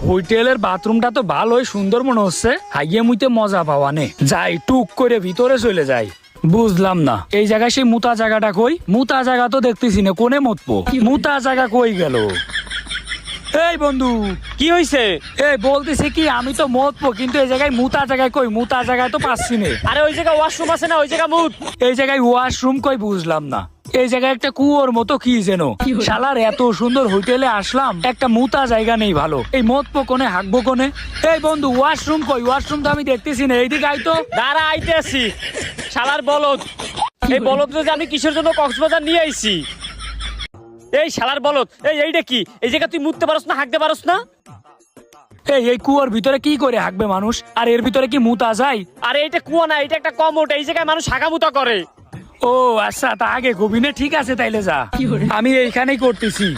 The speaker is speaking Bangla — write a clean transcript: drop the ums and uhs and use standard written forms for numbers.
হোটেলের বাথরুমটা তো ভালোই সুন্দর মনে হচ্ছে। হাইয়ে মুইতে মজা পাওয়া নে, যাই টুক করে ভিতরে চলে যাই। বুঝলাম না এই জায়গায় সেই মুতা জায়গাটা কই? মুতা জায়গা তো দেখতেছি না, কোনে মুতবো? মুতা জায়গা কই গেল? এই বন্ধু, কি হইছে? এই বলতেছি কি আমি তো মুতবো, কিন্তু এই জায়গায় মুতা জায়গায় কই? মুতা জায়গায় তো পাচ্ছি না। আরে ওই জায়গায় ওয়াশরুম আছে না, ওই জায়গা মুত। এই জায়গায় ওয়াশরুম কই? বুঝলাম না। এই জায়গায় একটা কুয়োর মতো কি যেন। শালার এত সুন্দর হোটেলে আসলাম, একটা মুতা জায়গা নেই ভালো। এই মতবো কোনে, হাঁকবো কোনে? এই বন্ধু, ওয়াশরুম কই? ওয়াশরুম তো আমি দেখতেছি না। এইদিকে আই তো। দাঁড়া, আইতে আসি। শালার বলদ, এই বলদ যে আমি কিসের জন্য কক্সবাজার নিয়ে আইছি। এই শালার বলদ, এইটা কি? এই জায়গা তুই মুততে পারস না, হাঁকতে পারস না? এই কুয়োর ভিতরে কি করে হাঁকবে মানুষ? আর এর ভিতরে কি মুতা যায়? আরে এটা কুয়া না, এটা একটা কমোট। এই জায়গায় মানুষ হাঁকামুতা করে। ও আচ্ছা, তা আগে গভীরে। ঠিক আছে তাইলে যা, আমি এইখানেই করতেছি।